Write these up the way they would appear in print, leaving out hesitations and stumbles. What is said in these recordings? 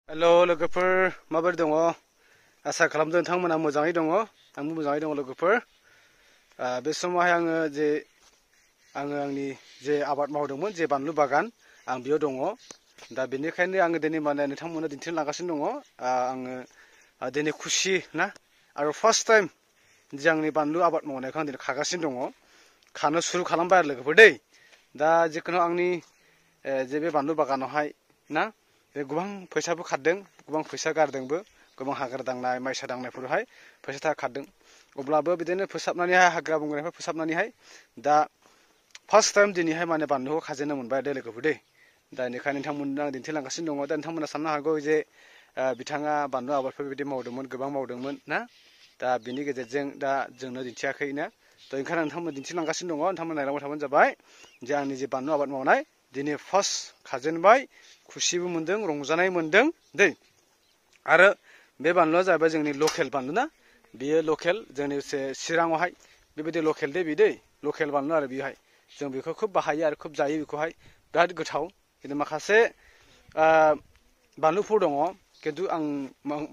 hello लोगोफोर माबोरै दङ आसा खालामदों नोंथांमोना मोजाङै दङ आंबो मोजाङै दङ लोगोफोर बे समावहाय आङो आंनि जे आबाद मावदोंमोन जे बानलु बागान आं बेयाव दङ दा बेनिखायनो आङो दिनै माने नोंथांमोननो दिन्थिनो लागासिनो दङ आङो दिनै खुसि ना आरो फार्स्ट टाइम जे आंनि बानलु आबाद मावनायखौ आं दिनै खागासिनो दङ खानो सुरु खालामबाय आरो लोगोफोर दै दा जिखुनु आंनि जे बे बानलु बागानावहाय ना बे गोबां फैसाबो खारदों गोबां फैसा गारदोंबो गोबां हाग्रा दांनाय माइसा दांनायफोरावहाय फैसा थाखा खारदों अब्लाबो बिदिनो फोसाबनानैहाय हाग्रा बंग्रानिफ्राय फोसाबनानैहाय दा फार्स्ट टाइम दिनैहाय माने बानलुखौ खाजेननो मोनबाय दे लोगोफोर दै दा बेनिखायनो नोंथांमोननो आं दिन्थिलांगासिनो दङ दा नोंथांमोना साननो हागौ जे बिथाङा बानलु आबादफोर बिदि मावदोंमोन गोबां मावदोंमोन ना दा बिनि गेजेरजों दा जोंनो दिन्थियाखै ना दा ओंखायनो नोंथांमोन दिन्थिलांगासिनो दङ नोंथांमोन नायलांबाय थाबानो जाबाय जे आंनि जे बानलु आबाद मावनाय दिनै फार्स्ट खाजेनबाय खुसिबो मोनदों रंजानाय मोनदों दै आरो बे बानलुआ जाबाय जोंनि लकेल बानलु ना बेयो लकेल जोंनि चिराङावहाय बेबायदि लकेल दै दै लकेल बानलु आरो बेहाय जों बेखौ खोब बाहायो आरो खोब जायो बेखौहाय बिराद गोथाव खिन्थु माखासे बानलुफोर दङ खिन्थु आं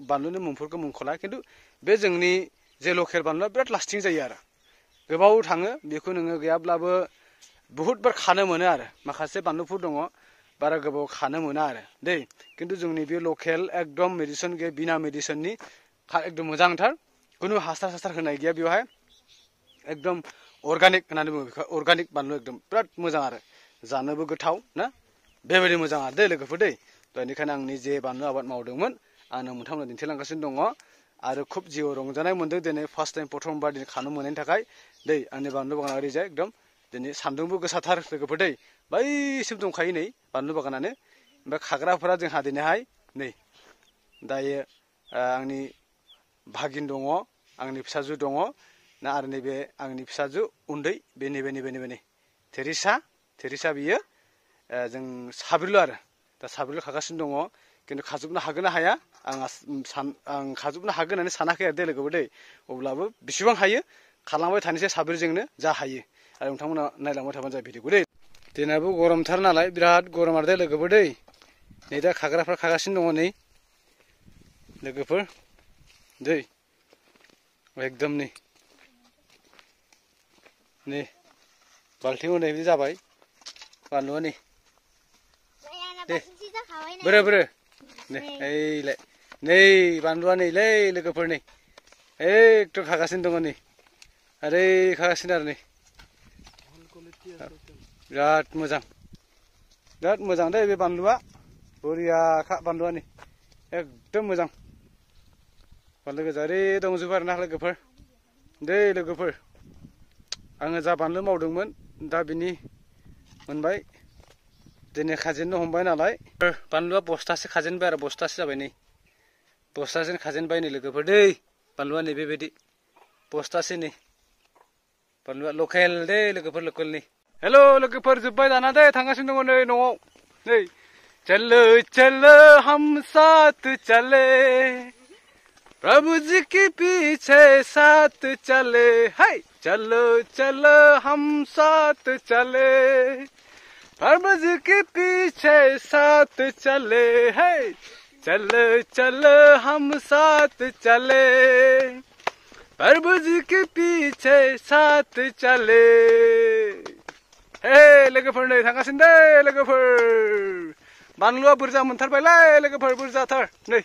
बानलुनि मुंफोरखौ मुंख'ला खिन्थु बे जोंनि जे लकेल बानलुआ बिराद लास्टिं जायो आरो गोबाव थाङो बेखौ नोङो गैयाब्लाबो बुहुत बार खानो मोनो आरो माखासे बानलुफोर दङ बारा गोबाव खानो मोना आरो दै खिन्थु जोंनि बे लकेल एकदम मेडिसिन गैया बिना मेडिसिननि एकदम मोजांथार खुनु हासार होनाय गैया बेवहाय एकदम अर्गानिक होननानै बुङो बेखौ अर्गानिक बानलु एकदम बिराद मोजां आरो जानोबो गोथाव ना बेबायदि मोजां आरो दै लोगोफोर दै बेनिखायनो आंनि जे बानलु आबाद मावदोंमोन आंनो नोंथांमोननो दिन्थिलांगासिनो दङ आरो खोब जिउआव रंजानाय मोनदों दिनै फार्स्ट टाइम प्रथमबार दिनै खानो मोननायनि थाखाय दै आंनि बानलु बागाना ओरैजाय एकदम दिनै सान्दुंबो गोसाथार लोगोफोर दै बैसिम दंखायो नै बानलु बागानानो ओमफ्राय खाग्राफोरा जोंहा दिनैहाय नै दायो आंनि भागिन दङ आंनि फिसाजो दङ ना आरो नैबे आंनि फिसाजो उन्दै बे नैबे थेरिसा बियो जों साब्रैल' आरो दा साब्रैल' खागासिनो दङ खिन्थु खाजोबनो हागोन ना हाया आं खाजोबनो हागोन होननानै सानाखै आरो दै लोगोफोर दै अब्लाबो बेसेबां हायो खालामबाय थानोसै साब्रैजोंनो जा हायो आरो नोंथांमोना नायलांबाय थाबानो जाबाय भिडिअखौ दै दिनाबो गरमथार नालाय बिराद गरम आरो दै लोगोफोर दै नै दा खाग्राफ्रा खागासिनो दङ नै लोगोफोर दै एकदम नै बाल्थिङाव नै बिदि जाबाय बानलुआ नै दे बोरो नै ओइलाय नै बानलुआ नैलै लोगोफोर नै एकदम खागासिनो दङ नै ओरै खागासिनो आरो नै बिराद मोजां दे बे बानलुआ बरियाखा बानलुआ नै एकदम मोजां बानलु गोजा ओरै दंजोबो आरो ना लोगोफोर दै लोगोफोर आङो जा बानलु मावदोंमोन दा बिनि मोनबाय दिनै खाजेननो हमबाय नालाय बानलुआ बस्थासे खाजेनबाय आरो बस्थासे जाबाय नै बस्थासेनो खाजेनबाय नै लोगोफोर दै बानलुआ नै बेबायदि बस्थासे नै बानलुआ लकेल दै लोगोफोर लकेलनि हेल' लोगोफोर जोब्बाय दाना दै थांगासिनो दङ नै न'आव नै चलो हम साथ चले प्रभु जी के पीछे साथ चले हाय चलो हम साथ चले प्रभु जी के पीछे साथ चले हाय चलो हम साथ चले प्रभु जी के पीछे साथ चले हे लोगोफोर नै थांगासिनो दे लोगोफोर बानलुआ बुरजा मोनथारबायलै लोगोफोर बुरजाथार नै